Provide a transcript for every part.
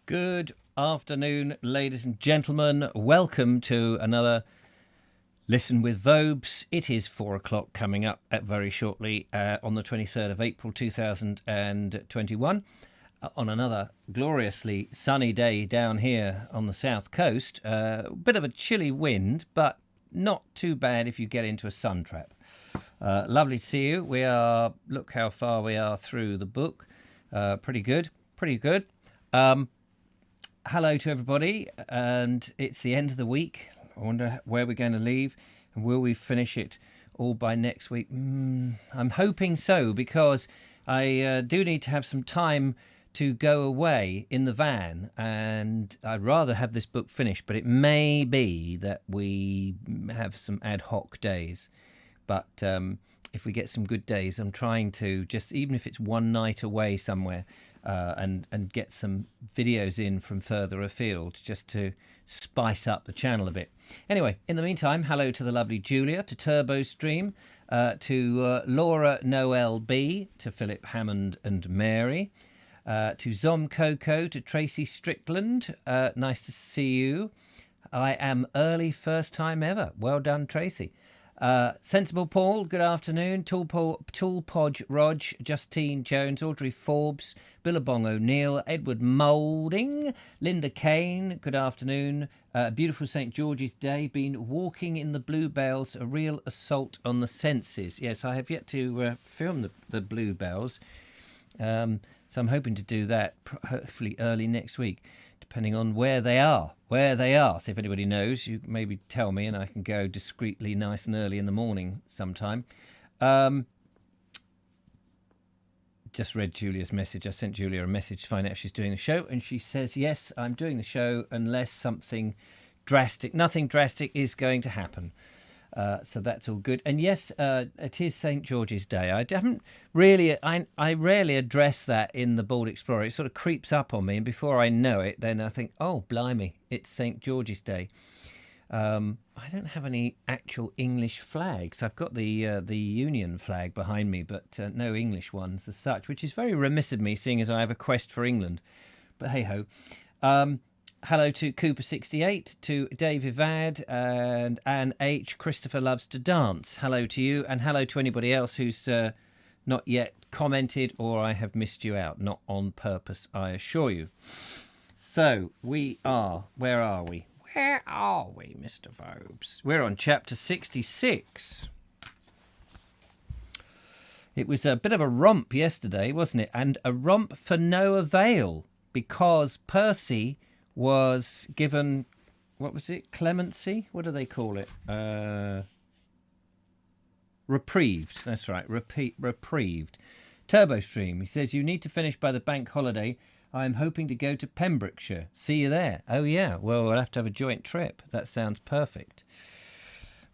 Good afternoon, ladies and gentlemen. Welcome to another Listen with Vobes. It is 4 o'clock coming up very shortly on the 23rd of April 2021 on another gloriously sunny day down here on the south coast. A bit of a chilly wind, but not too bad if you get into a sun trap. Lovely to see you. Look how far we are through the book. Pretty good. Hello to everybody, and it's the end of the week. I wonder where we're going to leave, and will we finish it all by next week? I'm hoping so, because I do need to have some time to go away in the van, and I'd rather have this book finished, but it may be that we have some ad hoc days. But if we get some good days, I'm trying to just, even if it's one night away somewhere, and get some videos in from further afield just to spice up the channel a bit. Anyway, in the meantime, hello to the lovely Julia, to Turbo Stream, to Laura Noel B, to Philip Hammond and Mary, to Zom Coco, to Tracy Strickland. Nice to see you. I am early, first time ever. Well done, Tracy. Sensible Paul, good afternoon. Tool Podge Rog, Justine Jones, Audrey Forbes, Billabong O'Neill, Edward Moulding, Linda Kane, good afternoon. Beautiful St. George's Day, been walking in the bluebells, a real assault on the senses. Yes, I have yet to film the bluebells, so I'm hoping to do that hopefully early next week, depending on where they are. So if anybody knows, you maybe tell me and I can go discreetly nice and early in the morning sometime. Just read Julia's message. I sent Julia a message to find out if she's doing the show, and she says, yes, I'm doing the show unless nothing drastic is going to happen. So that's all good. And yes, it is St. George's Day. I rarely address that in the Bald Explorer. It sort of creeps up on me, and before I know it, then I think, oh, blimey, it's St. George's Day. I don't have any actual English flags. I've got the Union flag behind me, but no English ones as such, which is very remiss of me, seeing as I have a quest for England. But hey-ho. Hello to Cooper68, to Dave Ivad and Anne H. Christopher Loves to Dance. Hello to you, and hello to anybody else who's not yet commented, or I have missed you out. Not on purpose, I assure you. So, where are we? Where are we, Mr. Vobes? We're on chapter 66. It was a bit of a romp yesterday, wasn't it? And a romp for no avail, because Percy was given, what was it, clemency? What do they call it? Reprieved, that's right, reprieved. Turbo Stream, he says, you need to finish by the bank holiday. I'm hoping to go to Pembrokeshire. See you there. Oh, yeah, well, we'll have to have a joint trip. That sounds perfect.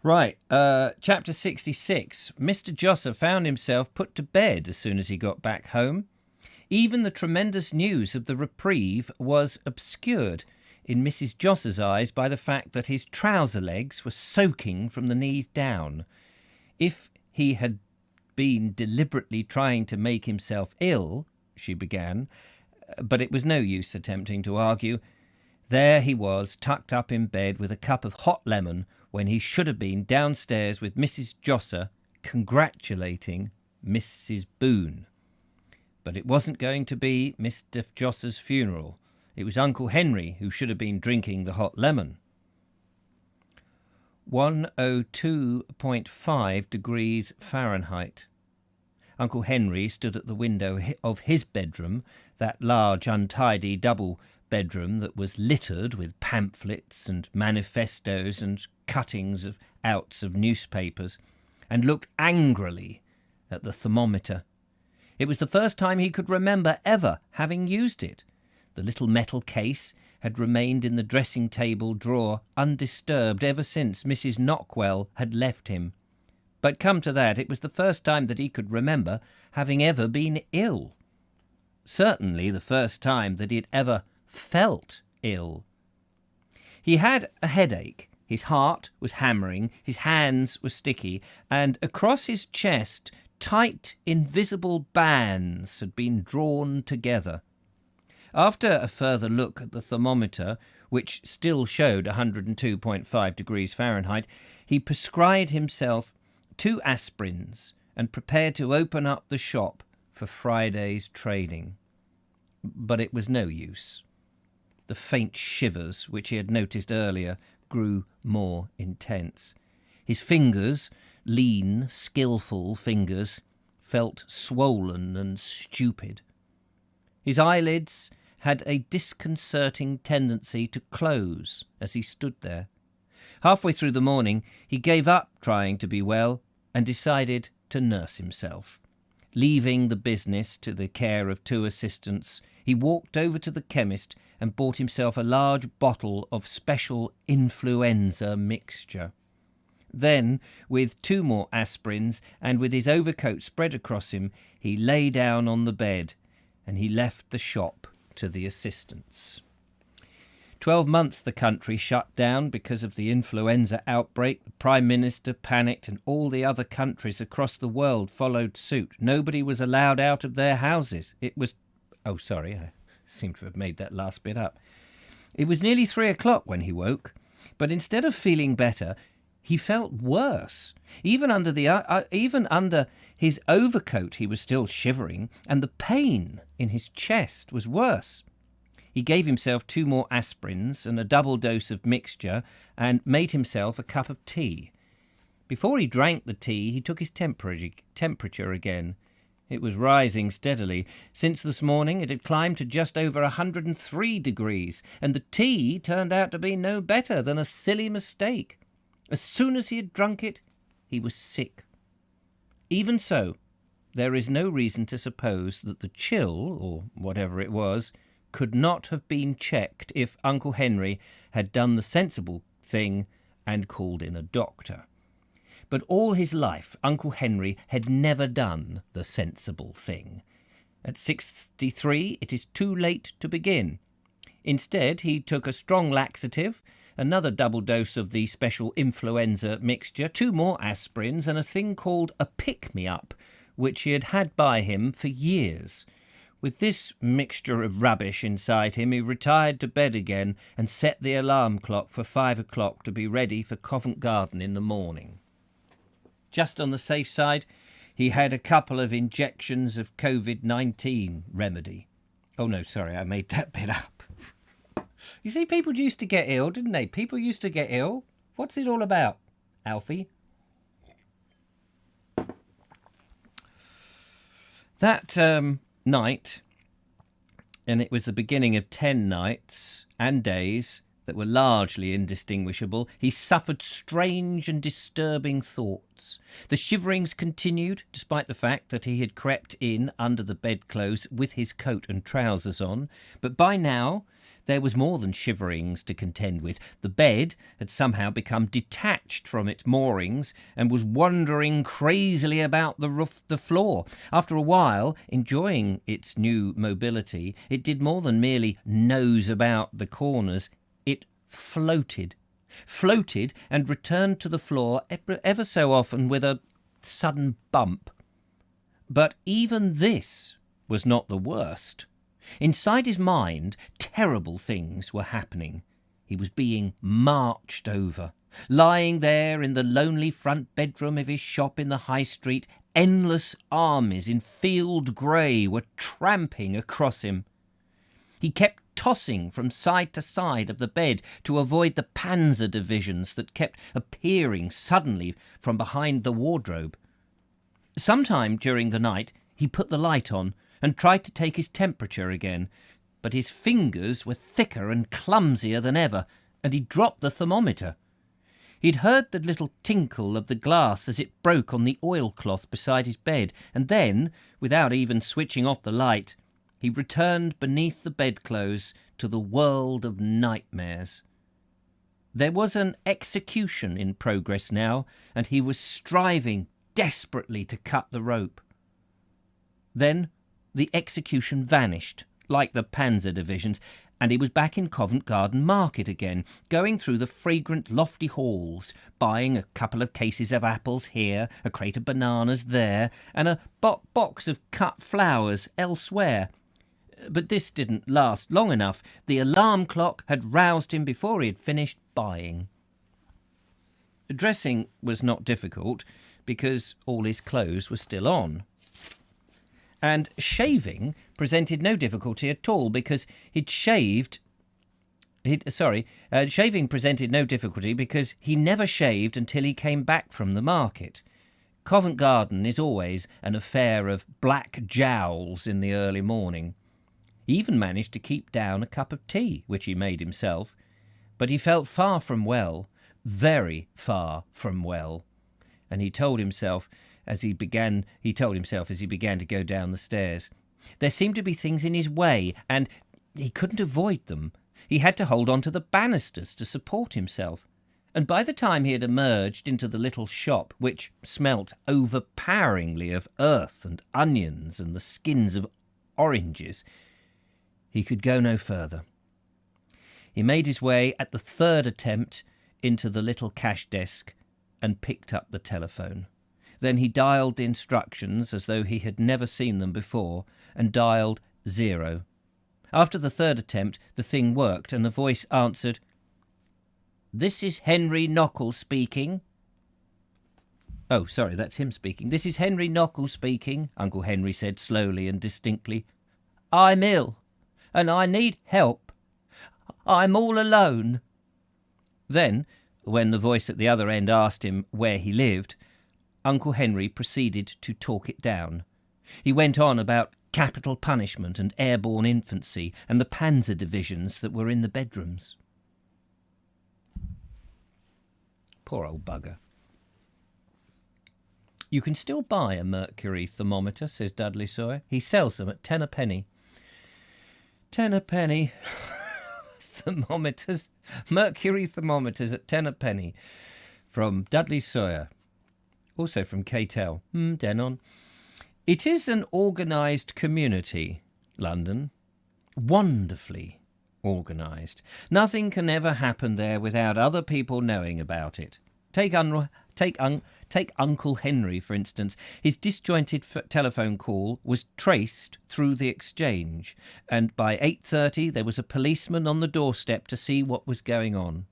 Right, chapter 66. Mr. Josser found himself put to bed as soon as he got back home. Even the tremendous news of the reprieve was obscured in Mrs. Josser's eyes by the fact that his trouser legs were soaking from the knees down. If he had been deliberately trying to make himself ill, she began, but it was no use attempting to argue. There he was, tucked up in bed with a cup of hot lemon, when he should have been downstairs with Mrs. Josser congratulating Mrs. Boone. But it wasn't going to be Mr. Josser's funeral. It was Uncle Henry who should have been drinking the hot lemon. 102.5 degrees Fahrenheit. Uncle Henry stood at the window of his bedroom, that large, untidy double bedroom that was littered with pamphlets and manifestos and cuttings of outs of newspapers, and looked angrily at the thermometer. It was the first time he could remember ever having used it. The little metal case had remained in the dressing-table drawer undisturbed ever since Mrs. Knockwell had left him. But come to that, it was the first time that he could remember having ever been ill. Certainly the first time that he had ever felt ill. He had a headache. His heart was hammering, his hands were sticky, and across his chest tight, invisible bands had been drawn together. After a further look at the thermometer, which still showed 102.5 degrees Fahrenheit, he prescribed himself 2 aspirins and prepared to open up the shop for Friday's trading. But it was no use. The faint shivers, which he had noticed earlier, grew more intense. His fingers, lean, skillful fingers, felt swollen and stupid. His eyelids had a disconcerting tendency to close as he stood there. Halfway through the morning, he gave up trying to be well and decided to nurse himself. Leaving the business to the care of 2 assistants, he walked over to the chemist and bought himself a large bottle of special influenza mixture. Then, with 2 more aspirins and with his overcoat spread across him, he lay down on the bed and he left the shop to the assistants. 12 months the country shut down because of the influenza outbreak. The Prime Minister panicked and all the other countries across the world followed suit. Nobody was allowed out of their houses. It was... Oh, sorry, I seem to have made that last bit up. It was nearly 3 o'clock when he woke, but instead of feeling better, he felt worse. Even under his overcoat he was still shivering, and the pain in his chest was worse. He gave himself 2 more aspirins and a double dose of mixture and made himself a cup of tea. Before he drank the tea, he took his temperature again. It was rising steadily. Since this morning it had climbed to just over 103 degrees, and the tea turned out to be no better than a silly mistake. As soon as he had drunk it, he was sick. Even so, there is no reason to suppose that the chill, or whatever it was, could not have been checked if Uncle Henry had done the sensible thing and called in a doctor. But all his life, Uncle Henry had never done the sensible thing. At 63, it is too late to begin. Instead, he took a strong laxative, another double dose of the special influenza mixture, 2 more aspirins, and a thing called a pick-me-up, which he had had by him for years. With this mixture of rubbish inside him, he retired to bed again and set the alarm clock for 5 o'clock to be ready for Covent Garden in the morning. Just on the safe side, he had a couple of injections of COVID-19 remedy. Oh no, sorry, I made that bit up. You see, people used to get ill, didn't they? People used to get ill. What's it all about, Alfie? That night, and it was the beginning of 10 nights and days that were largely indistinguishable, he suffered strange and disturbing thoughts. The shiverings continued, despite the fact that he had crept in under the bedclothes with his coat and trousers on, but by now there was more than shiverings to contend with. The bed had somehow become detached from its moorings and was wandering crazily about the floor. After a while, enjoying its new mobility, it did more than merely nose about the corners. It floated and returned to the floor ever so often with a sudden bump. But even this was not the worst. Inside his mind, terrible things were happening. He was being marched over. Lying there in the lonely front bedroom of his shop in the high street, endless armies in field grey were tramping across him. He kept tossing from side to side of the bed to avoid the panzer divisions that kept appearing suddenly from behind the wardrobe. Sometime during the night he put the light on and tried to take his temperature again, but his fingers were thicker and clumsier than ever, and he dropped the thermometer. He'd heard the little tinkle of the glass as it broke on the oilcloth beside his bed, and then, without even switching off the light, he returned beneath the bedclothes to the world of nightmares. There was an execution in progress now, and he was striving desperately to cut the rope. Then the execution vanished, like the panzer divisions, and he was back in Covent Garden Market again, going through the fragrant lofty halls, buying a couple of cases of apples here, a crate of bananas there, and a box of cut flowers elsewhere. But this didn't last long enough. The alarm clock had roused him before he had finished buying. Dressing was not difficult because all his clothes were still on. And shaving presented no difficulty at all because shaving presented no difficulty because he never shaved until he came back from the market. Covent Garden is always an affair of black jowls in the early morning. He even managed to keep down a cup of tea, which he made himself, but he felt far from well, very far from well, and he told himself as he began to go down the stairs. There seemed to be things in his way, and he couldn't avoid them. He had to hold on to the banisters to support himself. And by the time he had emerged into the little shop, which smelt overpoweringly of earth and onions and the skins of oranges, he could go no further. He made his way at the third attempt into the little cash desk and picked up the telephone. Then he dialed the instructions as though he had never seen them before and dialed 0. After the third attempt, the thing worked and the voice answered, "This is Henry Knockle speaking." "Oh, sorry, that's him speaking. This is Henry Knockle speaking," Uncle Henry said slowly and distinctly. "I'm ill, and I need help. I'm all alone." Then, when the voice at the other end asked him where he lived, Uncle Henry proceeded to talk it down. He went on about capital punishment and airborne infancy and the panzer divisions that were in the bedrooms. Poor old bugger. "You can still buy a mercury thermometer," says Dudley Sawyer. "He sells them at 10 a penny." 10 a penny. Thermometers. Mercury thermometers at 10 a penny. From Dudley Sawyer. Also from K-Tel. Denon. "It is an organised community, London. Wonderfully organised. Nothing can ever happen there without other people knowing about it. Take Uncle Henry, for instance. His disjointed telephone call was traced through the exchange, and by 8:30 there was a policeman on the doorstep to see what was going on.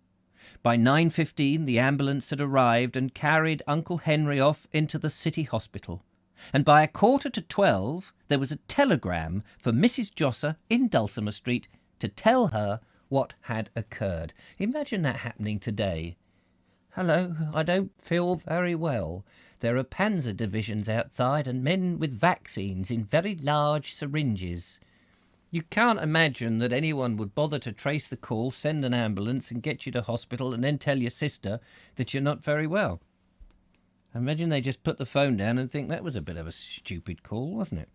By 9:15 the ambulance had arrived and carried Uncle Henry off into the city hospital. And by 11:45 there was a telegram for Mrs. Josser in Dulcimer Street to tell her what had occurred." Imagine that happening today. "Hello, I don't feel very well. There are panzer divisions outside and men with vaccines in very large syringes." You can't imagine that anyone would bother to trace the call, send an ambulance and get you to hospital and then tell your sister that you're not very well. Imagine they just put the phone down and think that was a bit of a stupid call, wasn't it?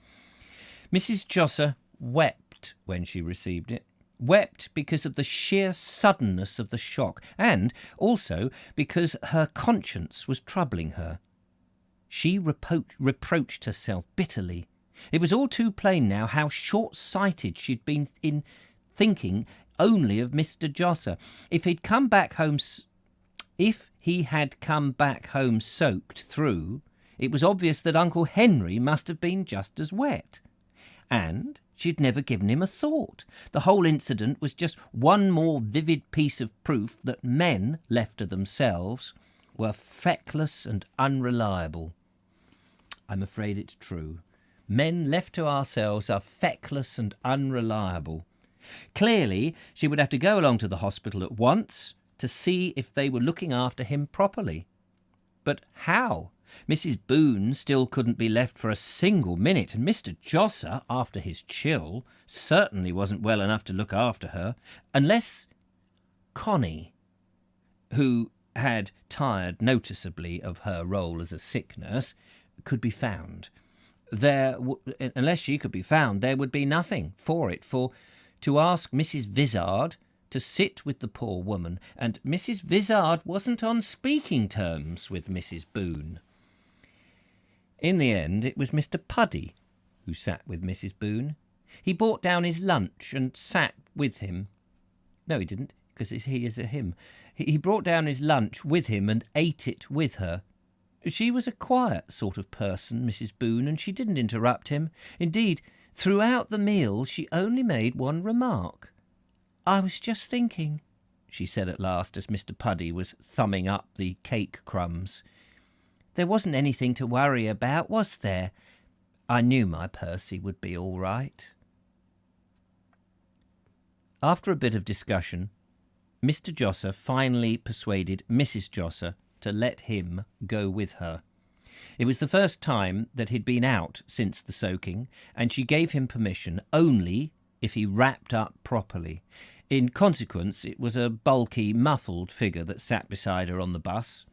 Mrs. Josser wept when she received it. Wept because of the sheer suddenness of the shock, and also because her conscience was troubling her. She reproached herself bitterly. It was all too plain now how short-sighted she'd been in thinking only of Mr. Josser. If he had come back home soaked through, it was obvious that Uncle Henry must have been just as wet. And she'd never given him a thought. The whole incident was just one more vivid piece of proof that men, left to themselves, were feckless and unreliable. I'm afraid it's true. Men left to ourselves are feckless and unreliable. Clearly, she would have to go along to the hospital at once to see if they were looking after him properly. But how? Mrs. Boone still couldn't be left for a single minute, and Mr. Josser, after his chill, certainly wasn't well enough to look after her, unless Connie, who had tired noticeably of her role as a sick nurse, could be found. Unless she could be found, there would be nothing for it, for to ask Mrs. Vizard to sit with the poor woman, and Mrs. Vizard wasn't on speaking terms with Mrs. Boone. In the end, it was Mr. Puddy who sat with Mrs. Boone. He brought down his lunch and sat with him. No, he didn't, because he is a him. He brought down his lunch with him and ate it with her. She was a quiet sort of person, Mrs. Boone, and she didn't interrupt him. Indeed, throughout the meal she only made one remark. "I was just thinking," she said at last, as Mr. Puddy was thumbing up the cake crumbs. "There wasn't anything to worry about, was there? I knew my Percy would be all right." After a bit of discussion, Mr. Josser finally persuaded Mrs. Josser to let him go with her. It was the first time that he'd been out since the soaking, and she gave him permission only if he wrapped up properly. In consequence, it was a bulky, muffled figure that sat beside her on the bus.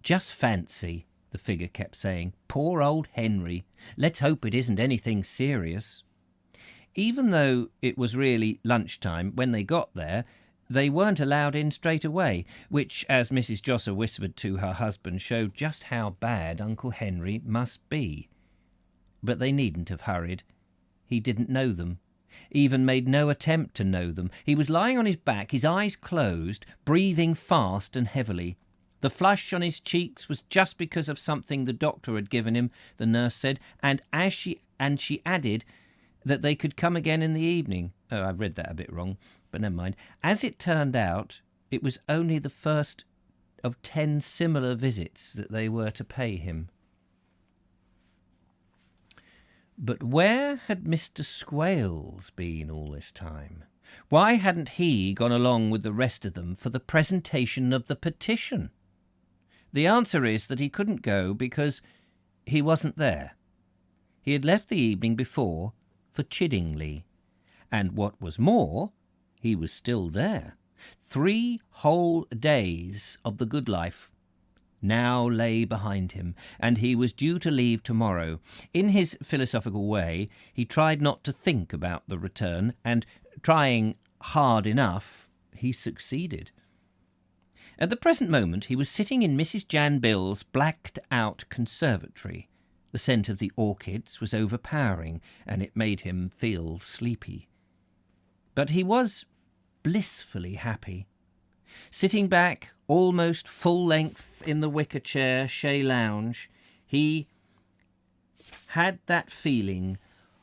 "Just fancy," the figure kept saying. "Poor old Henry. Let's hope it isn't anything serious." Even though it was really lunchtime when they got there, they weren't allowed in straight away, which, as Mrs. Josser whispered to her husband, showed just how bad Uncle Henry must be. But they needn't have hurried. He didn't know them, even made no attempt to know them. He was lying on his back, his eyes closed, breathing fast and heavily. The flush on his cheeks was just because of something the doctor had given him, the nurse said, and she added that they could come again in the evening. Oh, I read that a bit wrong, but never mind. As it turned out, it was only the first of 10 similar visits that they were to pay him. But where had Mr. Squales been all this time? Why hadn't he gone along with the rest of them for the presentation of the petition? The answer is that he couldn't go because he wasn't there. He had left the evening before for Chiddingly, and what was more, he was still there. 3 whole days of the good life now lay behind him, and he was due to leave tomorrow. In his philosophical way, he tried not to think about the return, and trying hard enough, he succeeded. At the present moment, he was sitting in Mrs. Jan Bill's blacked-out conservatory. The scent of the orchids was overpowering, and it made him feel sleepy. But he was blissfully happy. Sitting back, almost full length in the wicker chair, chaise lounge, he had that feeling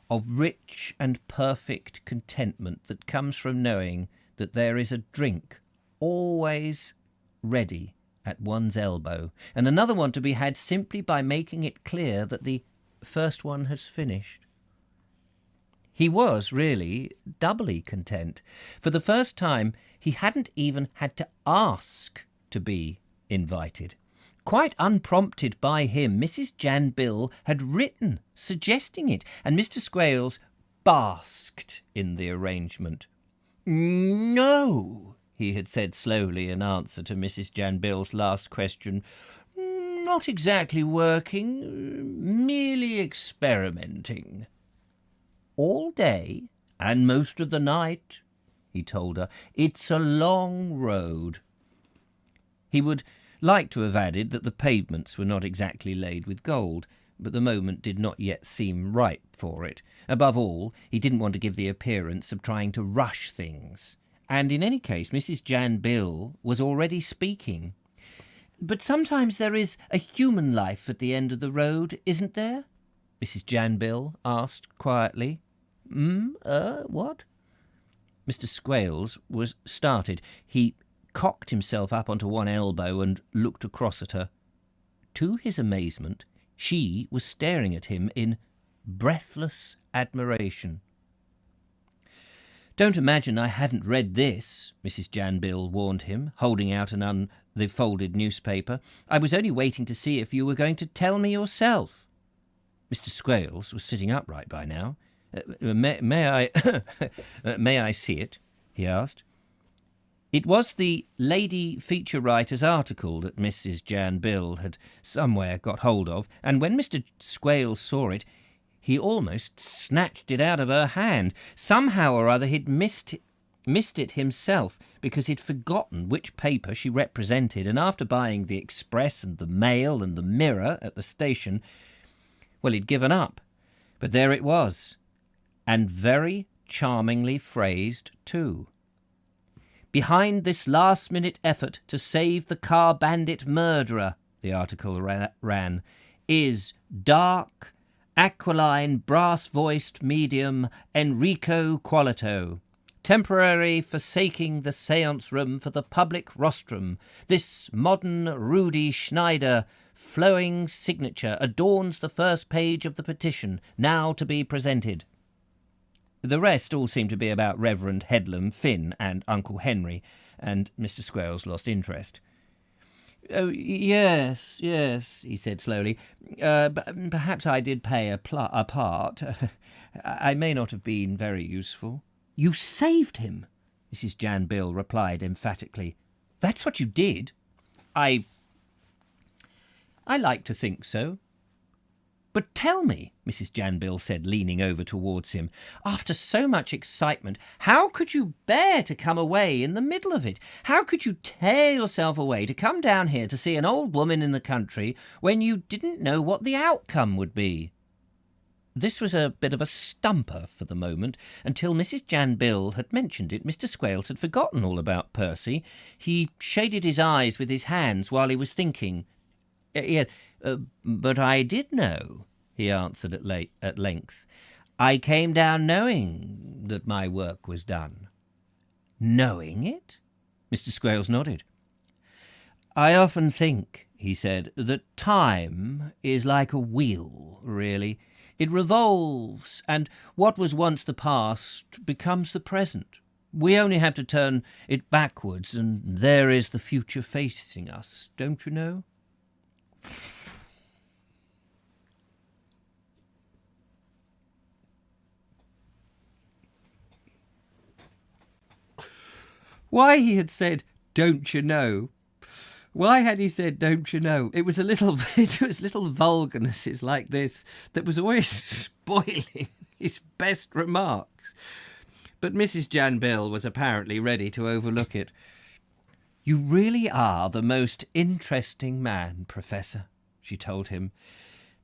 of rich and perfect contentment that comes from knowing that there is a drink always ready at one's elbow, and another one to be had simply by making it clear that the first one has finished. He was really doubly content. For the first time, he hadn't even had to ask to be invited. Quite unprompted by him, Mrs. Jan Bill had written, suggesting it, and Mr. Squales basked in the arrangement. "No," he had said slowly in answer to Mrs. Jan Bill's last question. "Not exactly working, merely experimenting." "All day and most of the night," he told her. "It's a long road." He would like to have added that the pavements were not exactly laid with gold, but the moment did not yet seem ripe for it. Above all, he didn't want to give the appearance of trying to rush things. And in any case, Mrs. Jan Bill was already speaking. "But sometimes there is a human life at the end of the road, isn't there?" Mrs. Jan Bill asked quietly. What?" Mr. Squales was started. He cocked himself up onto one elbow and looked across at her. To his amazement, she was staring at him in breathless admiration. "Don't imagine I hadn't read this," Mrs. Jan Bill warned him, holding out the folded newspaper. "I was only waiting to see if you were going to tell me yourself." Mr. Squales was sitting upright by now. May I see it?" he asked. It was the lady feature writer's article that Mrs. Jan Bill had somewhere got hold of, and when Mr. Squales saw it, he almost snatched it out of her hand. Somehow or other he'd missed it himself, because he'd forgotten which paper she represented, and after buying the Express and the Mail and the Mirror at the station, well, he'd given up. But there it was, and very charmingly phrased too. Behind this last-minute effort to save the car bandit murderer, the article ran, is dark, aquiline, brass-voiced medium Enrico Qualito, temporarily forsaking the séance room for the public rostrum. This modern Rudy Schneider flowing signature adorns the first page of the petition, now to be presented. The rest all seemed to be about Reverend Headlam, Finn, and Uncle Henry, and Mr. Squirrels lost interest. "Oh, yes, he said slowly. Perhaps I did play a part. I may not have been very useful." "You saved him," Mrs. Jan Bill replied emphatically. "That's what you did." I like to think so." "But tell me," Mrs. Jan Bill said, leaning over towards him, "after so much excitement, how could you bear to come away in the middle of it? How could you tear yourself away to come down here to see an old woman in the country when you didn't know what the outcome would be?" This was a bit of a stumper for the moment. Until Mrs. Jan Bill had mentioned it, Mr. Squales had forgotten all about Percy. He shaded his eyes with his hands while he was thinking. "Yes, but I did know," he answered at length. "I came down knowing that my work was done." "Knowing it?" Mr. Squales nodded. "I often think," he said, "that time is like a wheel, really. It revolves, and what was once the past becomes the present. We only have to turn it backwards, and there is the future facing us, don't you know?" Why he had said, "Don't you know?" Why had he said, "Don't you know?" It was little vulgarnesses like this that was always spoiling his best remarks. But Mrs. Jan Bill was apparently ready to overlook it. "You really are the most interesting man, Professor," she told him.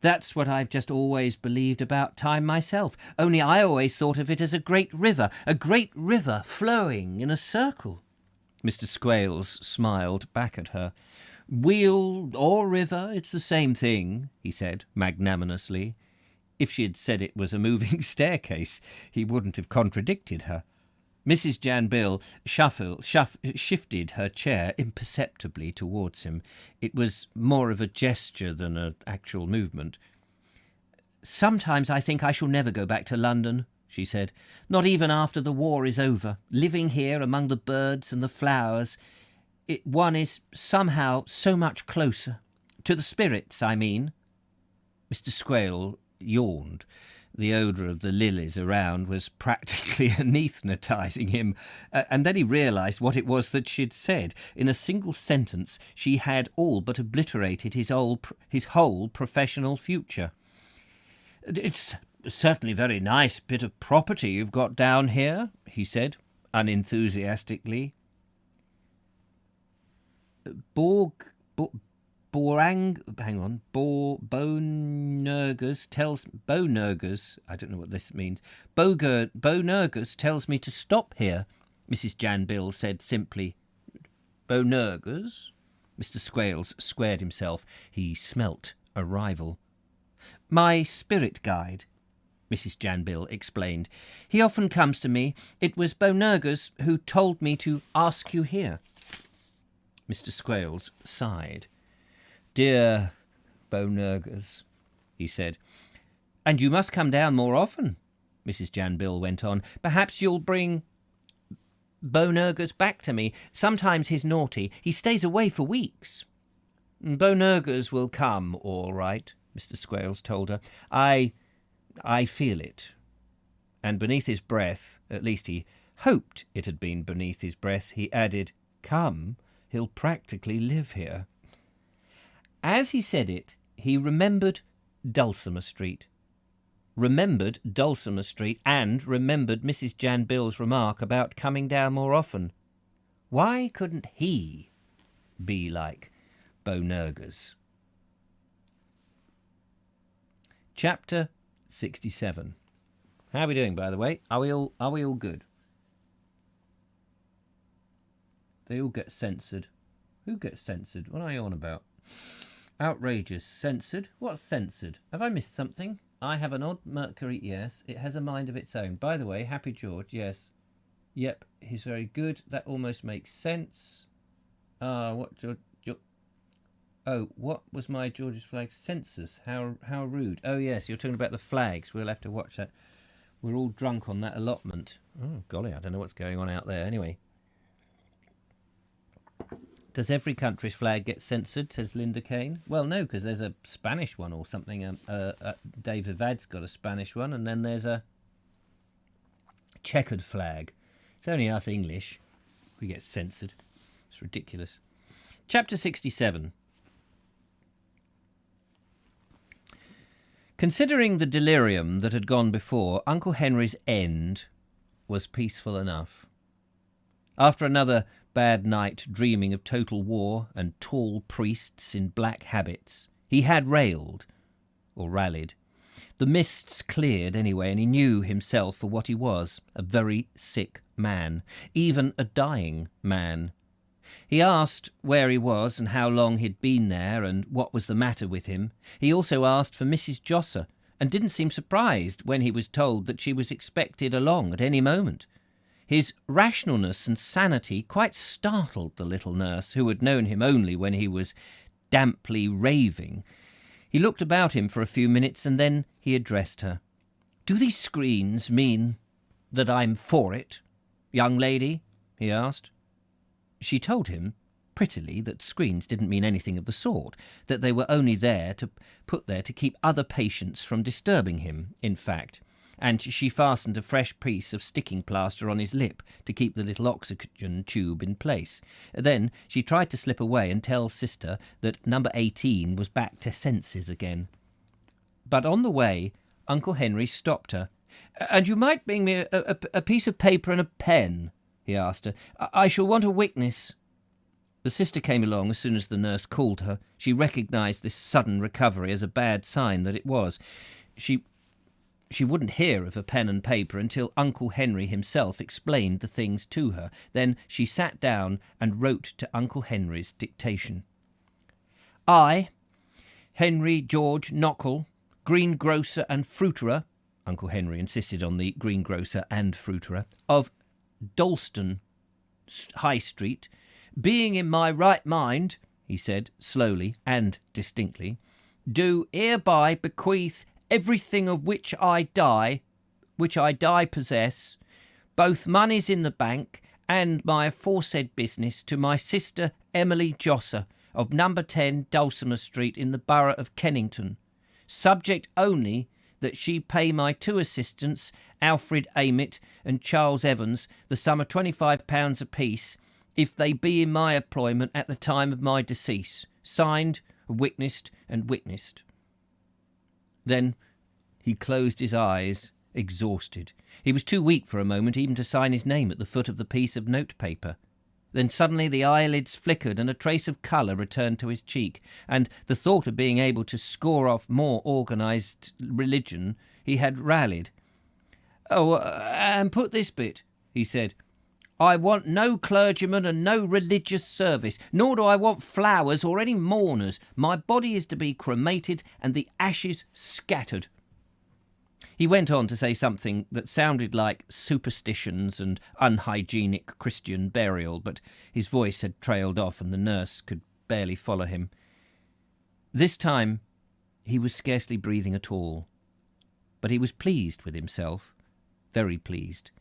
"That's what I've just always believed about time myself, only I always thought of it as a great river flowing in a circle." Mr. Squales smiled back at her. "Wheel or river, it's the same thing," he said magnanimously. If she had said it was a moving staircase, he wouldn't have contradicted her. Mrs. Jan Bill shifted her chair imperceptibly towards him. It was more of a gesture than an actual movement. "Sometimes I think I shall never go back to London," she said. "Not even after the war is over. Living here among the birds and the flowers, one is somehow so much closer. To the spirits, I mean." Mr. Squale yawned. The odour of the lilies around was practically anaesthetising him, and then he realised what it was that she'd said. In a single sentence she had all but obliterated his whole professional future. "It's certainly a very nice bit of property you've got down here," he said, unenthusiastically. Bonergus, I don't know what this means. Bonergus tells me to stop here, Mrs. Jan Bill said simply. "Bonergus?" Mr. Squales squared himself. He smelt a rival. "My spirit guide," Mrs. Jan Bill explained. "He often comes to me. It was Bonergus who told me to ask you here." Mr. Squales sighed. "Dear Bonergus," he said. "And you must come down more often," Mrs. Jan Bill went on. "Perhaps you'll bring Bonergus back to me. Sometimes he's naughty. He stays away for weeks." "Bonergus will come, all right," Mr. Squales told her. I feel it." And beneath his breath, at least he hoped it had been beneath his breath, he added, "Come, he'll practically live here." As he said it, he remembered Dulcimer Street. And remembered Mrs. Jan Bill's remark about coming down more often. Why couldn't he be like Bonergus? Chapter 67. How are we doing, by the way? Are we all good? They all get censored. Who gets censored? What are you on about? Outrageous. Censored? What's censored? Have I missed something? I have an odd Mercury, yes. It has a mind of its own. By the way, Happy George, yes. Yep, he's very good. That almost makes sense. What was my George's flag? Census. How rude. Oh, yes, you're talking about the flags. We'll have to watch that. We're all drunk on that allotment. Oh, golly, I don't know what's going on out there. Anyway. Does every country's flag get censored, says Linda Kane? Well, no, because there's a Spanish one or something. David Vad's got a Spanish one, and then there's a checkered flag. It's only us English. We get censored. It's ridiculous. Chapter 67. Considering the delirium that had gone before, Uncle Henry's end was peaceful enough. After another bad night dreaming of total war and tall priests in black habits, he had railed, or rallied. The mists cleared anyway, and he knew himself for what he was, a very sick man, even a dying man. He asked where he was and how long he'd been there and what was the matter with him. He also asked for Mrs. Josser, and didn't seem surprised when he was told that she was expected along at any moment. His rationalness and sanity quite startled the little nurse, who had known him only when he was damply raving. He looked about him for a few minutes, and then he addressed her. "Do these screens mean that I'm for it, young lady?" he asked. She told him prettily that screens didn't mean anything of the sort, that they were only put there to keep other patients from disturbing him, in fact. And she fastened a fresh piece of sticking plaster on his lip to keep the little oxygen tube in place. Then she tried to slip away and tell Sister that number 18 was back to senses again. But on the way, Uncle Henry stopped her. "And you might bring me a piece of paper and a pen," he asked her. "I shall want a witness." The sister came along as soon as the nurse called her. She recognised this sudden recovery as a bad sign that it was. She wouldn't hear of a pen and paper until Uncle Henry himself explained the things to her. Then she sat down and wrote to Uncle Henry's dictation. "I, Henry George Knockle, greengrocer and fruiterer," Uncle Henry insisted on the greengrocer and fruiterer, "of Dalston High Street, being in my right mind," he said slowly and distinctly, "do hereby bequeath everything of which I die possess, both monies in the bank and my aforesaid business, to my sister Emily Josser of number 10 Dulcimer Street in the borough of Kennington, subject only that she pay my 2 assistants, Alfred Amett and Charles Evans, the sum of £25 apiece, if they be in my employment at the time of my decease. Signed, witnessed and witnessed." Then he closed his eyes, exhausted. He was too weak for a moment even to sign his name at the foot of the piece of notepaper. Then suddenly the eyelids flickered and a trace of colour returned to his cheek, and the thought of being able to score off more organised religion, he had rallied. "Oh, and put this bit," he said. "I want no clergyman and no religious service, nor do I want flowers or any mourners. My body is to be cremated and the ashes scattered." He went on to say something that sounded like superstitions and unhygienic Christian burial, but his voice had trailed off and the nurse could barely follow him. This time he was scarcely breathing at all, but he was pleased with himself, very pleased.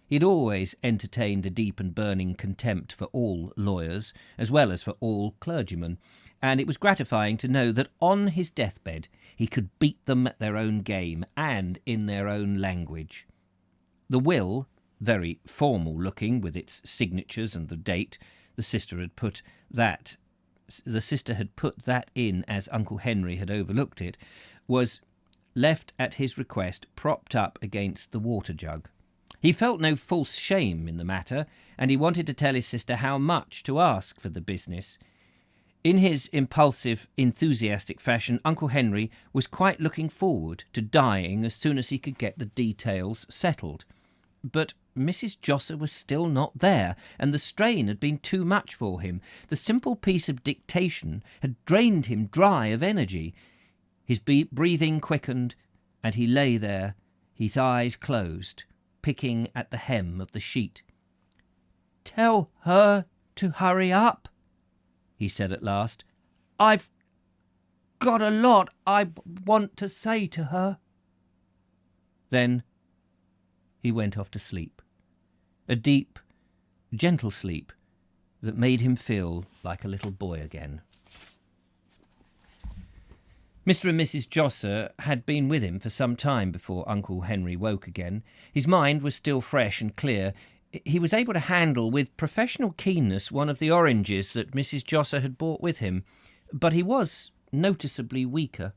He had always entertained a deep and burning contempt for all lawyers, as well as for all clergymen, and it was gratifying to know that on his deathbed he could beat them at their own game and in their own language. The will, very formal-looking with its signatures and the date, the sister had put that in as Uncle Henry had overlooked it, was left at his request propped up against the water jug. He felt no false shame in the matter, and he wanted to tell his sister how much to ask for the business. In his impulsive, enthusiastic fashion, Uncle Henry was quite looking forward to dying as soon as he could get the details settled. But Mrs. Josser was still not there, and the strain had been too much for him. The simple piece of dictation had drained him dry of energy. His breathing quickened, and he lay there, his eyes closed, picking at the hem of the sheet. "Tell her to hurry up," he said at last. "I've got a lot I want to say to her." Then he went off to sleep, a deep, gentle sleep that made him feel like a little boy again. Mr. and Mrs. Josser had been with him for some time before Uncle Henry woke again. His mind was still fresh and clear. He was able to handle with professional keenness one of the oranges that Mrs. Josser had brought with him, but he was noticeably weaker.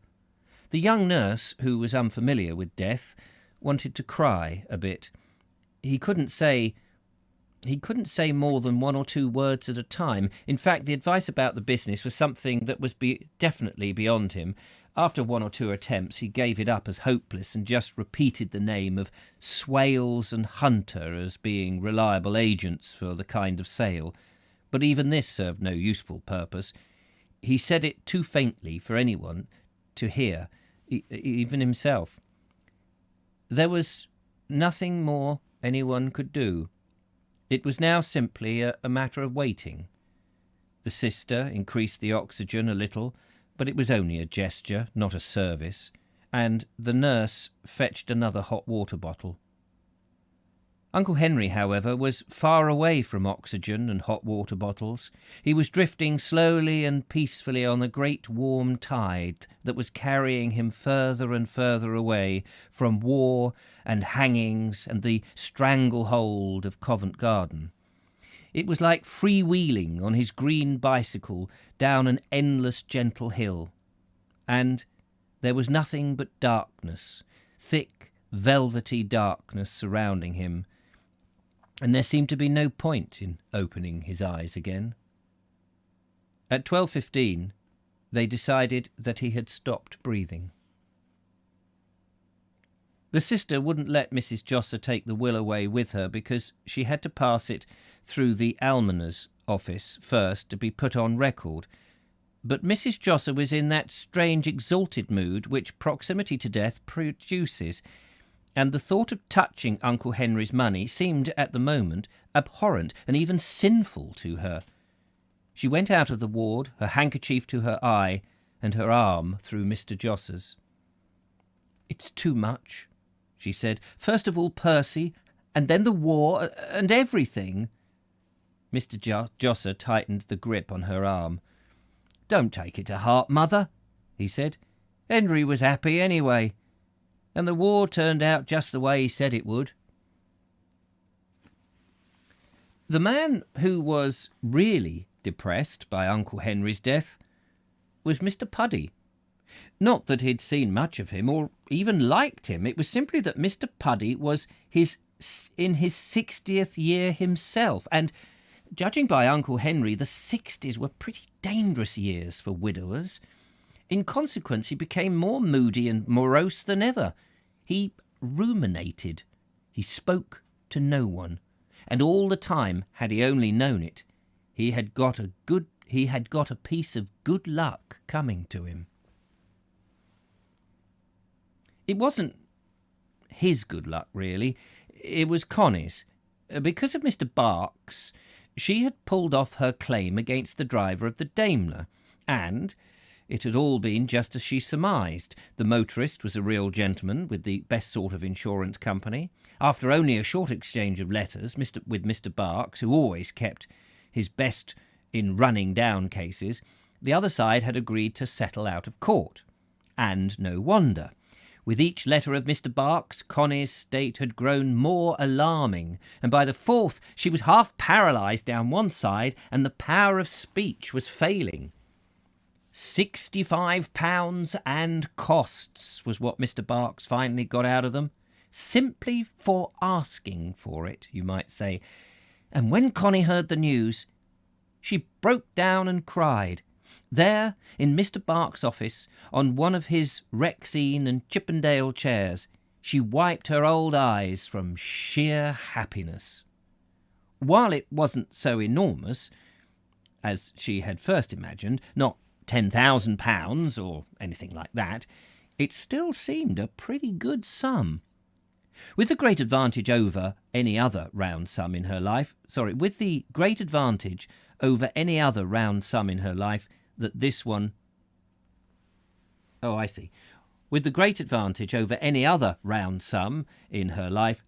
The young nurse, who was unfamiliar with death, wanted to cry a bit. He couldn't say more than one or two words at a time. In fact, the advice about the business was something that was definitely beyond him. After one or two attempts, he gave it up as hopeless and just repeated the name of Swales and Hunter as being reliable agents for the kind of sale. But even this served no useful purpose. He said it too faintly for anyone to hear, even himself. There was nothing more anyone could do. It was now simply a matter of waiting. The sister increased the oxygen a little, but it was only a gesture, not a service, and the nurse fetched another hot water bottle. Uncle Henry, however, was far away from oxygen and hot water bottles. He was drifting slowly and peacefully on the great warm tide that was carrying him further and further away from war and hangings and the stranglehold of Covent Garden. It was like freewheeling on his green bicycle down an endless gentle hill. And there was nothing but darkness, thick, velvety darkness surrounding him, and there seemed to be no point in opening his eyes again. At 12:15, they decided that he had stopped breathing. The sister wouldn't let Mrs. Josser take the will away with her because she had to pass it through the almoner's office first to be put on record. But Mrs. Josser was in that strange exalted mood which proximity to death produces, and the thought of touching Uncle Henry's money seemed at the moment abhorrent and even sinful to her. She went out of the ward, her handkerchief to her eye and her arm through Mr. Josser's. "It's too much," she said. "First of all Percy, and then the war, and everything." Mr. Josser tightened the grip on her arm. "Don't take it to heart, mother," he said. "Henry was happy anyway, and the war turned out just the way he said it would." The man who was really depressed by Uncle Henry's death was Mr. Puddy. Not that he'd seen much of him or even liked him. It was simply that Mr. Puddy was in his 60th year himself, and judging by Uncle Henry, the 60s were pretty dangerous years for widowers. In consequence, he became more moody and morose than ever. He ruminated. He spoke to no one, and all the time, had he only known it, he had got a piece of good luck coming to him. It wasn't his good luck, really. It was Connie's. Because of Mr. Barks, she had pulled off her claim against the driver of the Daimler, and it had all been just as she surmised. The motorist was a real gentleman with the best sort of insurance company. After only a short exchange of letters with Mr. Barks, who always kept his best in running down cases, the other side had agreed to settle out of court. And no wonder. With each letter of Mr. Barks, Connie's state had grown more alarming, and by the fourth she was half paralysed down one side, and the power of speech was failing. £65 and costs was what Mr. Barks finally got out of them, simply for asking for it, you might say. And when Connie heard the news, she broke down and cried. There, in Mr. Barks' office, on one of his Rexine and Chippendale chairs, She wiped her old eyes from sheer happiness. While it wasn't so enormous as she had first imagined, not £10,000 or anything like that, it still seemed a pretty good sum. With the great advantage over any other round sum in her life, that this one... Oh, I see. With the great advantage over any other round sum in her life,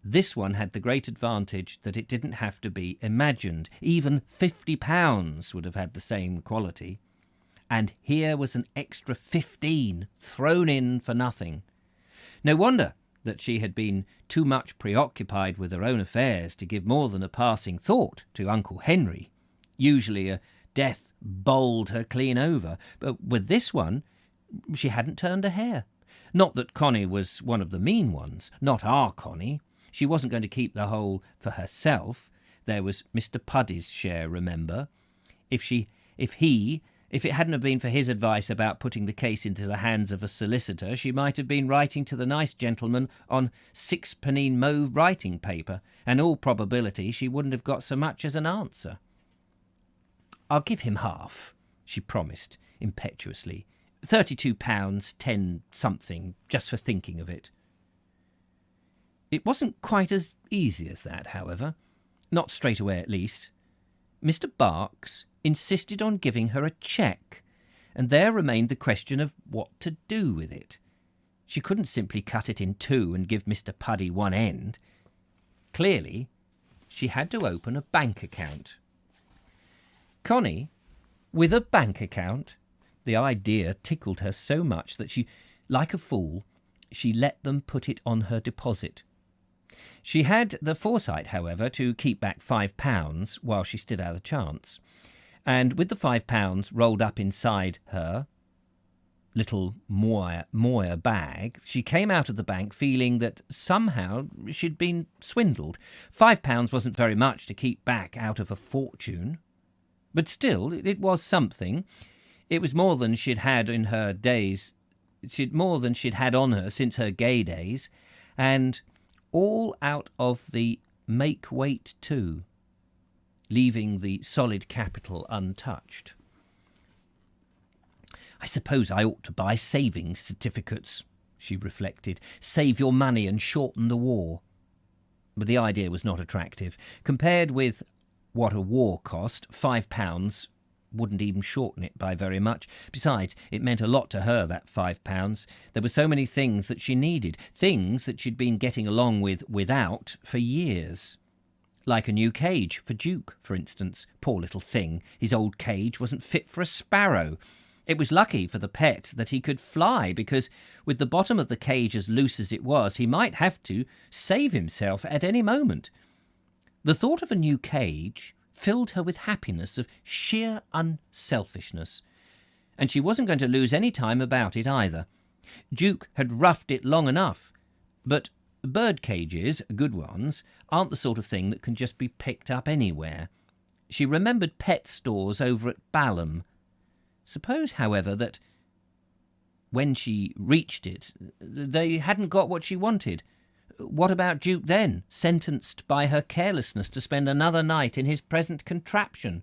this one had the great advantage that it didn't have to be imagined. Even £50 would have had the same quality. And here was an extra 15 thrown in for nothing. No wonder that she had been too much preoccupied with her own affairs to give more than a passing thought to Uncle Henry. Usually a death bowled her clean over, but with this one she hadn't turned a hair. Not that Connie was one of the mean ones, not our Connie. She wasn't going to keep the whole for herself. There was Mr. Puddy's share, remember. If it hadn't have been for his advice about putting the case into the hands of a solicitor, she might have been writing to the nice gentleman on sixpenny mauve writing paper, and all probability she wouldn't have got so much as an answer. "I'll give him half," she promised impetuously. £32, 10 something, just for thinking of it. It wasn't quite as easy as that, however. Not straight away, at least. Mr. Barks insisted on giving her a cheque, and there remained the question of what to do with it. She couldn't simply cut it in two and give Mr. Puddy one end. Clearly, she had to open a bank account. Connie, with a bank account? The idea tickled her so much that she, like a fool, she let them put it on her deposit. She had the foresight, however, to keep back £5 while she stood out a chance. And with the £5 rolled up inside her little moire bag, she came out of the bank feeling that somehow she'd been swindled. £5 wasn't very much to keep back out of a fortune. But still, it was something. It was more than she'd had in her days. More than she'd had on her since her gay days. And all out of the make-weight too, leaving the solid capital untouched. "I suppose I ought to buy savings certificates," she reflected. "Save your money and shorten the war." But the idea was not attractive. Compared with what a war cost, £5 wouldn't even shorten it by very much. Besides, it meant a lot to her, that £5. There were so many things that she needed, things that she'd been getting along without for years. Like a new cage for Duke, for instance. Poor little thing. His old cage wasn't fit for a sparrow. It was lucky for the pet that he could fly, because with the bottom of the cage as loose as it was, he might have to save himself at any moment. The thought of a new cage filled her with happiness of sheer unselfishness, and she wasn't going to lose any time about it either. Duke had roughed it long enough, but bird cages, good ones, aren't the sort of thing that can just be picked up anywhere. She remembered pet stores over at Balham. Suppose, however, that when she reached it, they hadn't got what she wanted. What about Duke then, sentenced by her carelessness to spend another night in his present contraption?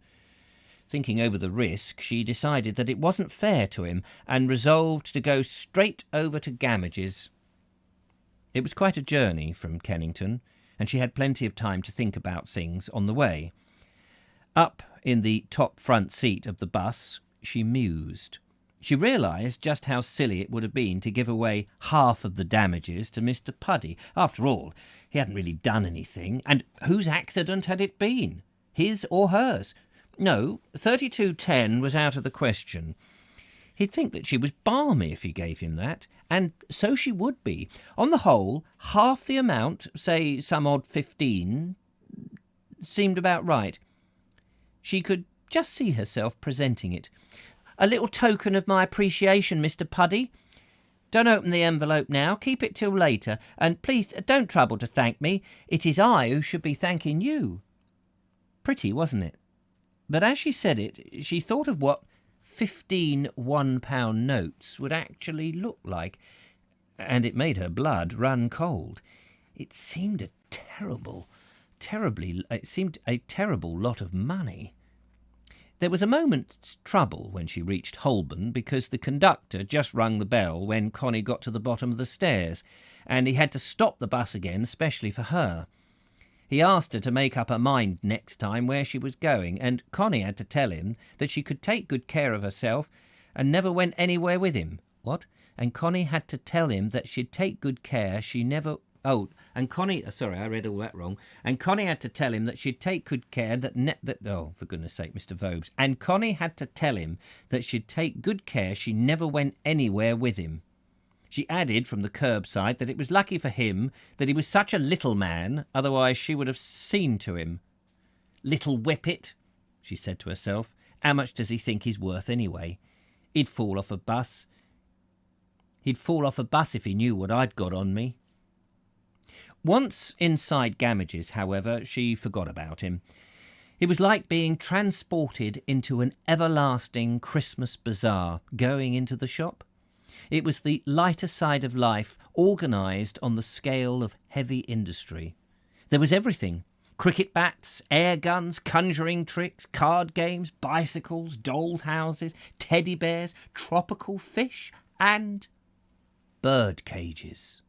Thinking over the risk, she decided that it wasn't fair to him, and resolved to go straight over to Gamage's. It was quite a journey from Kennington, and she had plenty of time to think about things on the way. Up in the top front seat of the bus, she mused. She realised just how silly it would have been to give away half of the damages to Mr. Puddy. After all, he hadn't really done anything, and whose accident had it been? His or hers? No, 32.10 was out of the question. He'd think that she was balmy if he gave him that, and so she would be. On the whole, half the amount, say some odd 15, seemed about right. She could just see herself presenting it. "A little token of my appreciation, Mr. Puddy. Don't open the envelope now, keep it till later, and please don't trouble to thank me. It is I who should be thanking you." Pretty, wasn't it? But as she said it, she thought of what 15 £1 notes would actually look like, and it made her blood run cold. It seemed a terrible lot of money. There was a moment's trouble when she reached Holborn, because the conductor just rung the bell when Connie got to the bottom of the stairs, and he had to stop the bus again specially for her. He asked her to make up her mind next time where she was going, and Connie had to tell him that she could take good care of herself and never went anywhere with him. What? And Connie had to tell him that she'd take good care she never... Oh, and Connie... Sorry, I read all that wrong. And Connie had to tell him that she'd take good care Oh, for goodness sake, Mr. Vobes. And Connie had to tell him that she'd take good care she never went anywhere with him. She added from the curbside that it was lucky for him that he was such a little man, otherwise she would have seen to him. Little whippet, she said to herself. How much does he think he's worth anyway? He'd fall off a bus. If he knew what I'd got on me. Once inside Gamage's, however, she forgot about him. It was like being transported into an everlasting Christmas bazaar, going into the shop. It was the lighter side of life, organised on the scale of heavy industry. There was everything. Cricket bats, air guns, conjuring tricks, card games, bicycles, dolls' houses, teddy bears, tropical fish, and bird cages.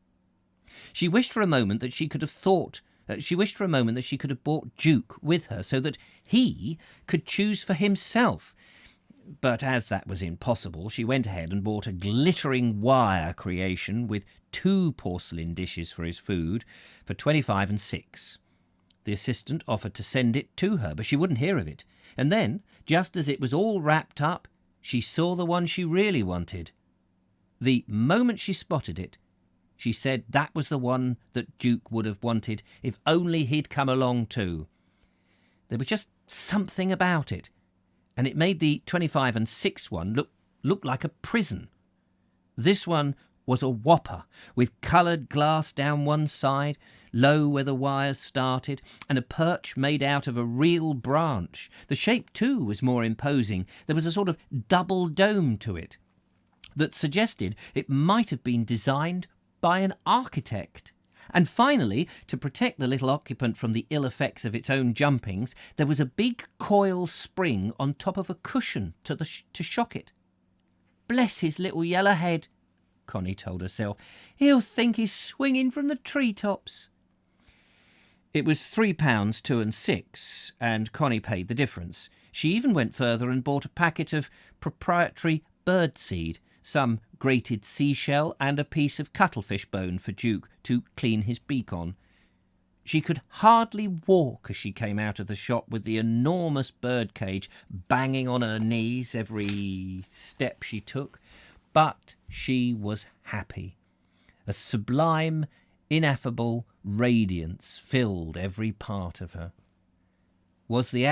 She wished for a moment that she could have brought Duke with her so that he could choose for himself. But as that was impossible, she went ahead and bought a glittering wire creation with 2 porcelain dishes for his food for 25 and 6. The assistant offered to send it to her, but she wouldn't hear of it. And then, just as it was all wrapped up, she saw the one she really wanted. The moment she spotted it, she said that was the one that Duke would have wanted if only he'd come along too. There was just something about it, and it made the 25 and 6 one look like a prison. This one was a whopper, with coloured glass down one side, low where the wires started, and a perch made out of a real branch. The shape, too, was more imposing. There was a sort of double dome to it that suggested it might have been designed by an architect. And finally, to protect the little occupant from the ill effects of its own jumpings, there was a big coil spring on top of a cushion to shock it. Bless his little yellow head, Connie told herself. He'll think he's swinging from the treetops. It was £3 2 and 6, and Connie paid the difference. She even went further and bought a packet of proprietary birdseed, some grated seashell, and a piece of cuttlefish bone for Duke to clean his beak on. She could hardly walk as she came out of the shop with the enormous birdcage banging on her knees every step she took, but she was happy. A sublime, ineffable radiance filled every part of her. Was the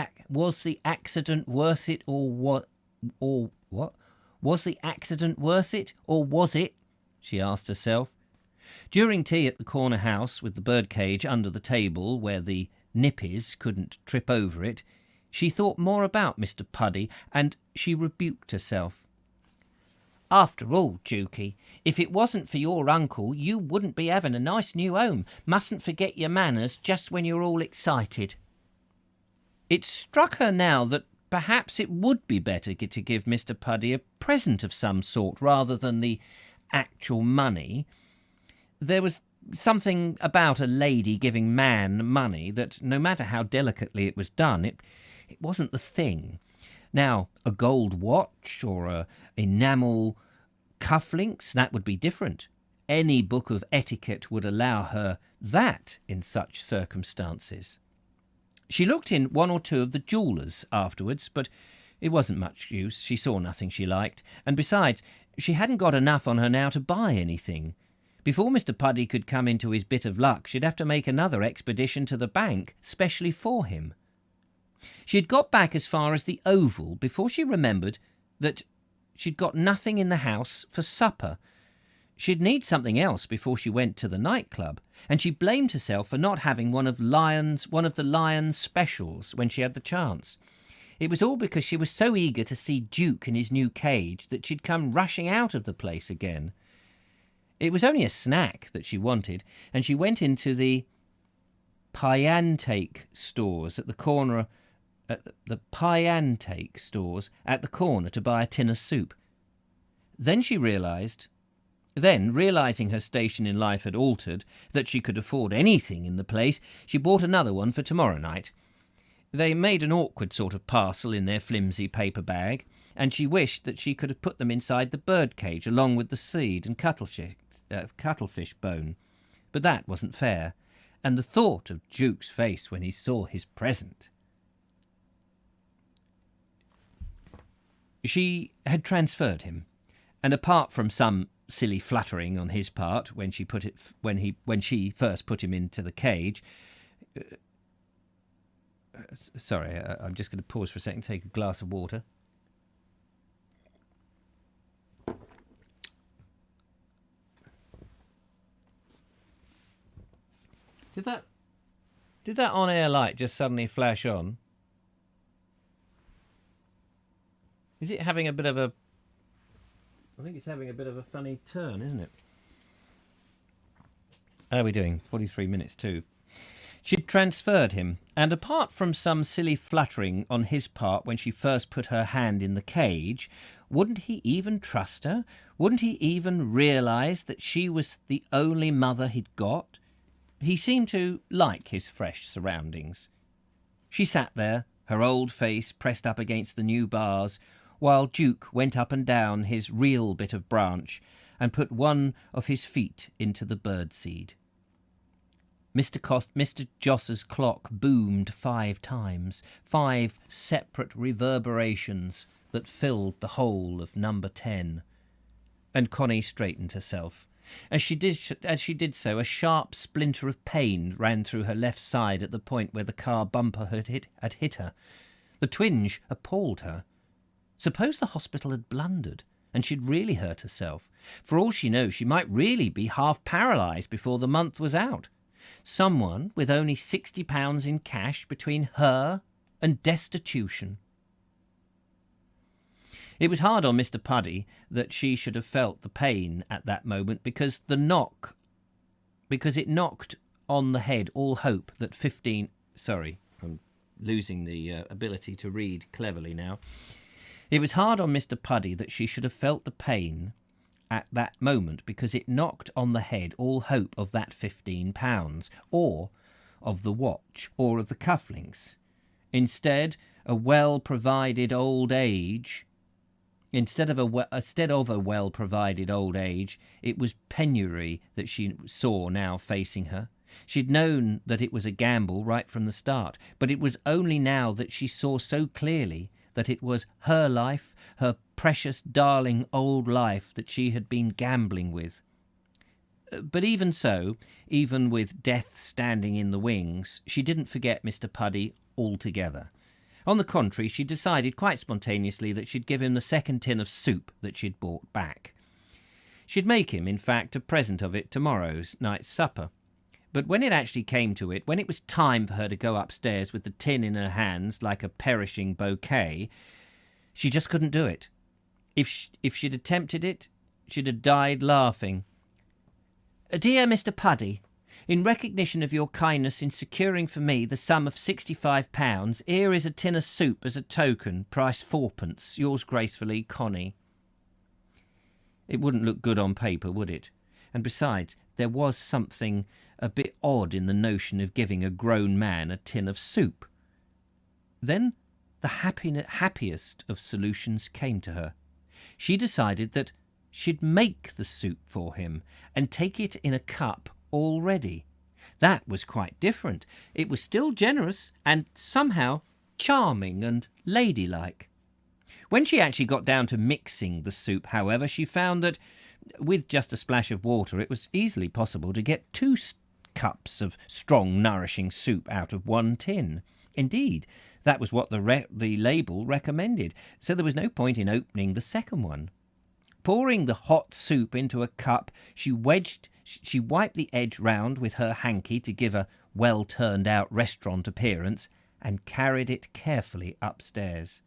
accident worth it, or what? Was the accident worth it, or was it? She asked herself. During tea at the corner house, with the birdcage under the table where the nippies couldn't trip over it, she thought more about Mr. Puddy, and she rebuked herself. After all, Dukey, if it wasn't for your uncle, you wouldn't be having a nice new home. Mustn't forget your manners just when you're all excited. It struck her now that perhaps it would be better to give Mr. Puddy a present of some sort rather than the actual money. There was something about a lady giving man money that, no matter how delicately it was done, it wasn't the thing. Now, a gold watch or a enamel cufflinks, that would be different. Any book of etiquette would allow her that in such circumstances. She looked in 1 or 2 of the jewellers afterwards, but it wasn't much use. She saw nothing she liked, and besides, she hadn't got enough on her now to buy anything. Before Mr. Puddy could come into his bit of luck, she'd have to make another expedition to the bank, specially for him. She had got back as far as the Oval before she remembered that she'd got nothing in the house for supper. She'd need something else before she went to the nightclub, and she blamed herself for not having one of the Lion's specials when she had the chance. It was all because she was so eager to see Duke in his new cage that she'd come rushing out of the place again. It was only a snack that she wanted, and she went into the Pyantake stores at the corner, to buy a tin of soup. Then realising her station in life had altered, that she could afford anything in the place, she bought another one for tomorrow night. They made an awkward sort of parcel in their flimsy paper bag, and she wished that she could have put them inside the birdcage along with the seed and cuttlefish bone. But that wasn't fair, and the thought of Duke's face when he saw his present. She had transferred him, and apart from some silly fluttering on his part when she first put him into the cage. Sorry, I'm just going to pause for a second, take a glass of water. Did that on-air light just suddenly flash on? Is it having a bit of a... I think it's having a bit of a funny turn, isn't it? How are we doing? 43 minutes too. She'd transferred him, and apart from some silly fluttering on his part when she first put her hand in the cage, wouldn't he even trust her? Wouldn't he even realise that she was the only mother he'd got? He seemed to like his fresh surroundings. She sat there, her old face pressed up against the new bars, while Duke went up and down his real bit of branch and put one of his feet into the birdseed. Mr. Joss's clock boomed 5 times, 5 separate reverberations that filled the whole of number 10. And Connie straightened herself. As she did so, a sharp splinter of pain ran through her left side at the point where the car bumper had hit her. The twinge appalled her. Suppose the hospital had blundered, and she'd really hurt herself. For all she knew, she might really be half paralysed before the month was out. Someone with only £60 in cash between her and destitution. It was hard on Mr. Puddy that she should have felt the pain at that moment, because it knocked on the head all hope that 15... Sorry, I'm losing the ability to read cleverly now. It was hard on Mr. Puddy that she should have felt the pain at that moment, because it knocked on the head all hope of that £15, or of the watch, or of the cufflinks. Instead of a well-provided old age, it was penury that she saw now facing her. She'd known that it was a gamble right from the start, but it was only now that she saw so clearly that it was her life, her precious, darling old life, that she had been gambling with. But even so, even with death standing in the wings, she didn't forget Mr. Puddy altogether. On the contrary, she decided quite spontaneously that she'd give him the second tin of soup that she'd bought back. She'd make him, in fact, a present of it tomorrow's night's supper. But when it actually came to it, when it was time for her to go upstairs with the tin in her hands like a perishing bouquet, she just couldn't do it. If she'd attempted it, she'd have died laughing. "Dear Mr. Puddy, in recognition of your kindness in securing for me the sum of £65, here is a tin of soup as a token, price 4p. Yours gracefully, Connie." It wouldn't look good on paper, would it? And besides, there was something a bit odd in the notion of giving a grown man a tin of soup. Then the happiest of solutions came to her. She decided that she'd make the soup for him and take it in a cup already. That was quite different. It was still generous and somehow charming and ladylike. When she actually got down to mixing the soup, however, she found that with just a splash of water it was easily possible to get 2 cups of strong, nourishing soup out of 1 tin. Indeed, that was what the label recommended, so there was no point in opening the second one. Pouring the hot soup into a cup, she wiped the edge round with her hanky to give a well-turned-out restaurant appearance, and carried it carefully upstairs.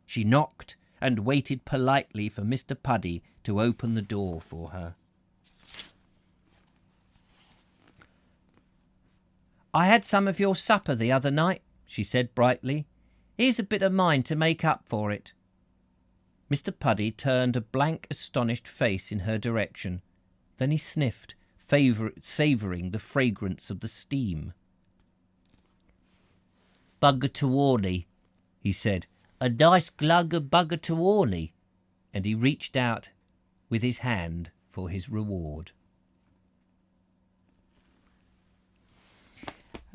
She knocked and waited politely for Mr. Puddy to open the door for her. I had some of your supper the other night, she said brightly. Here's a bit of mine to make up for it. Mr. Puddy turned a blank, astonished face in her direction. Then he sniffed, savouring the fragrance of the steam. Buggatawny, he said. A nice glug of buggatawny. And he reached out with his hand for his reward.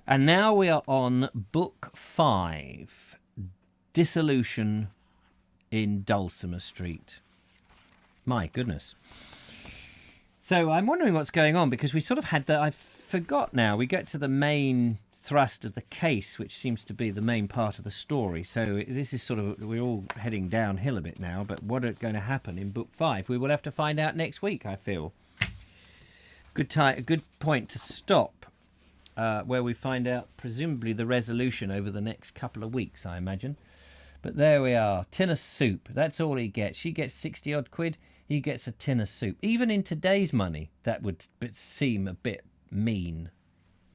And now we are on Book 5, Dissolution in Dulcimer Street. My goodness. So I'm wondering what's going on, because we sort of had I forgot now. We get to the main thrust of the case, which seems to be the main part of the story. So this is sort of, we're all heading downhill a bit now, but what is going to happen in Book 5? We will have to find out next week, I feel. A good point to stop, where we find out presumably the resolution over the next couple of weeks, I imagine. But there we are. Tin of soup. That's all he gets. She gets 60 odd quid. He gets a tin of soup. Even in today's money, that would seem a bit mean.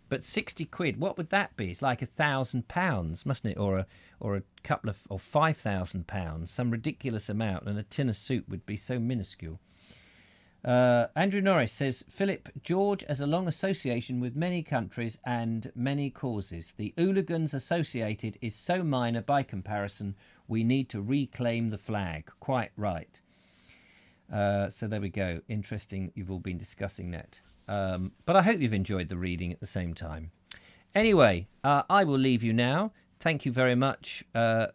But 60 quid, what would that be? It's like £1,000, mustn't it? Or a couple of, or £5,000, some ridiculous amount. And a tin of soup would be so minuscule. Andrew Norris says, Philip, George has a long association with many countries and many causes. The hooligans associated is so minor by comparison, we need to reclaim the flag. Quite right. So there we go. Interesting, you've all been discussing that. But I hope you've enjoyed the reading at the same time. Anyway, I will leave you now. Thank you very much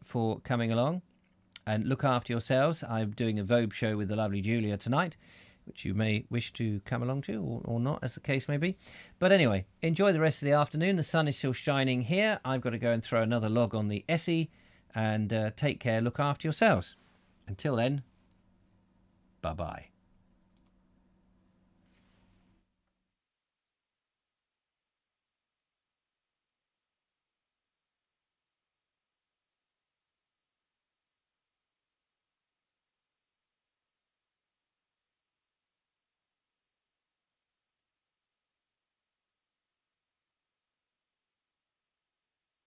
for coming along. And look after yourselves. I'm doing a Vobes show with the lovely Julia tonight, which you may wish to come along to, or not, as the case may be. But anyway, enjoy the rest of the afternoon. The sun is still shining here. I've got to go and throw another log on the Essie, and take care, look after yourselves. Until then, bye-bye.